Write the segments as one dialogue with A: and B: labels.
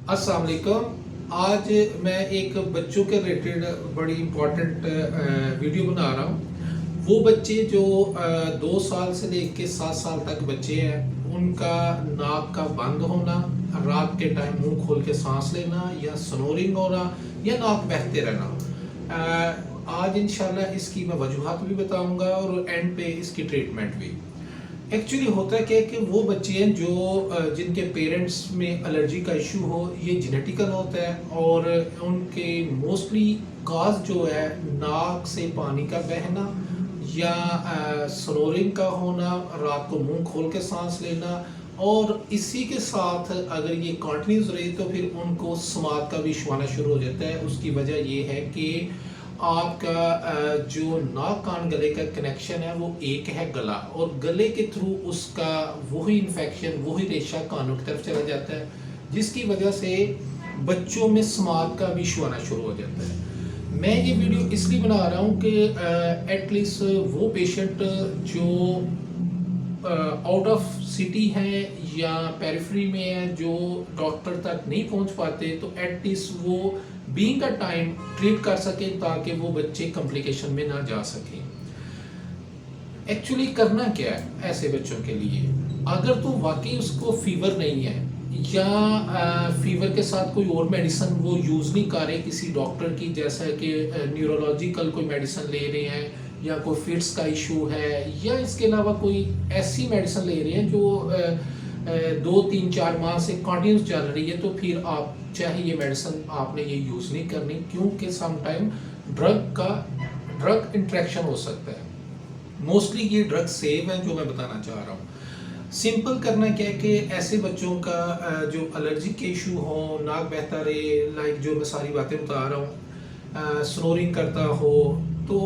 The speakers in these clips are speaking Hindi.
A: अस्सलाम वालेकुम। आज मैं एक बच्चों के रिलेटेड बड़ी इम्पोर्टेंट वीडियो बना रहा हूँ। वो बच्चे जो 2 साल से लेकर 7 साल तक बच्चे हैं, उनका नाक का बंद होना, रात के टाइम मुंह खोल के सांस लेना या स्नोरिंग होना या नाक बहते रहना। आज इंशाल्लाह इसकी मैं वजूहत भी बताऊंगा और एंड पे इसकी ट्रीटमेंट भी। एक्चुअली होता है क्या कि वो बच्चे हैं जो जिनके पेरेंट्स में एलर्जी का इशू हो, ये जेनेटिकल होता है और उनके मोस्टली काज जो है नाक से पानी का बहना या स्नोरिंग का होना, रात को मुंह खोल के सांस लेना, और इसी के साथ अगर ये कंटिन्यूस रहे तो फिर उनको समात का भी इशू आना शुरू हो जाता है। उसकी वजह ये है कि आपका जो नाक कान गले का कनेक्शन है वो एक है गला, और गले के थ्रू उसका वही इन्फेक्शन, वही रेशा कानों की तरफ चला जाता है, जिसकी वजह से बच्चों में समात का भी इशू आना शुरू हो जाता है। मैं ये वीडियो इसलिए बना रहा हूँ कि एटलीस्ट वो पेशेंट जो आउट ऑफ सिटी हैं या पेरिफेरी में है, जो डॉक्टर तक नहीं पहुंच पाते, तो एटलीस्ट वो बीइंग का टाइम ट्रीट कर सके ताकि वो बच्चे कॉम्प्लिकेशन में ना जा सकें। एक्चुअली करना क्या है ऐसे बच्चों के लिए? अगर तो वाकई उसको फीवर नहीं है या फीवर के साथ कोई और मेडिसिन वो यूज़ नहीं कर रहे किसी डॉक्टर की, जैसा कि न्यूरोलॉजिकल कोई मेडिसिन ले रहे हैं या कोई फिट्स का इशू है, या इसके अलावा कोई ऐसी मेडिसिन ले रहे हैं जो 2 3 4 माह से कंटिन्यूस चल रही है, तो फिर आप चाहे ये मेडिसिन आपने ये यूज़ नहीं करनी, क्योंकि समटाइम ड्रग इंट्रैक्शन हो सकता है। मोस्टली ये ड्रग सेव है जो मैं बताना चाह रहा हूँ। सिंपल करना क्या है कि ऐसे बच्चों का जो एलर्जी के इशू हो, नाक बहता रहे, लाइक जो मैं सारी बातें बता रहा हूँ, स्नोरिंग करता हो, तो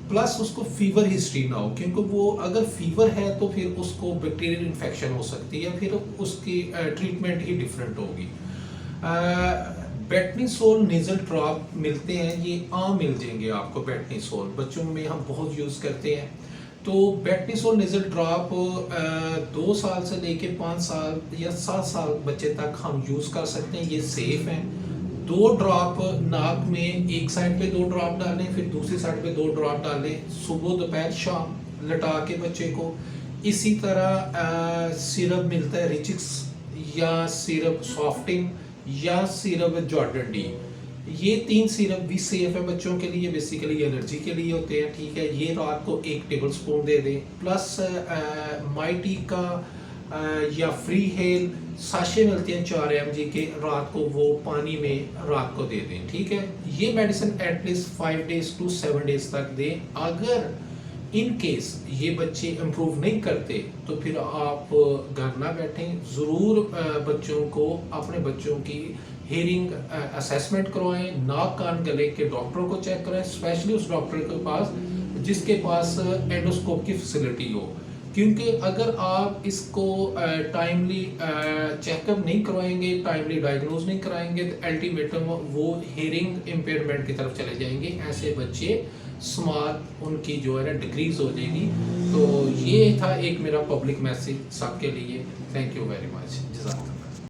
A: प्लस उसको फीवर हिस्ट्री ना हो, क्योंकि वो अगर फीवर है तो फिर उसको बैक्टीरियल इन्फेक्शन हो सकती है, फिर उसकी ट्रीटमेंट ही डिफरेंट होगी। बेटनीसोल नेजल ड्रॉप मिलते हैं, ये आम मिल जाएंगे आपको। बेटनीसोल बच्चों में हम बहुत यूज़ करते हैं। तो बेटनीसोल नेजल ड्रॉप 2 साल से लेके 5 साल या 7 साल बच्चे तक हम यूज़ कर सकते हैं। ये सेफ हैं। 2 ड्रॉप नाक में, एक साइड पे 2 ड्रॉप डालें, फिर दूसरी साइड पे 2 ड्रॉप डालें, सुबह दोपहर शाम लटा के बच्चे को। इसी तरह सिरप मिलता है रिचिक्स या सिरप सॉफ्टिंग या सिरप जॉर्डन डी। ये 3 सिरप भी सेफ है बच्चों के लिए, बेसिकली एलर्जी के लिए होते हैं। ठीक है, ये रात को 1 टेबल स्पून दे दें, प्लस माइटी का या फ्री हेल साशे मिलते हैं 4 mg के, रात को वो पानी में रात को दे दें। ठीक है, ये medicine at least 5 days to 7 days तक दें। अगर इन केस ये बच्चे इम्प्रूव नहीं करते तो फिर आप घर ना बैठें, ज़रूर बच्चों को, अपने बच्चों की हियरिंग असेसमेंट करवाएं, नाक कान गले के डॉक्टरों को चेक कराएं, स्पेशली उस डॉक्टर के पास जिसके पास एंडोस्कोप की फैसिलिटी हो। क्योंकि अगर आप इसको टाइमली चेकअप नहीं करवाएंगे, टाइमली डायग्नोज नहीं कराएंगे, तो अल्टीमेटम वो हियरिंग इम्पेयरमेंट की तरफ चले जाएंगे। ऐसे बच्चे स्मार्ट उनकी जो है ना डिक्रीज हो जाएगी। तो ये था एक मेरा पब्लिक मैसेज सबके लिए। Thank you very much.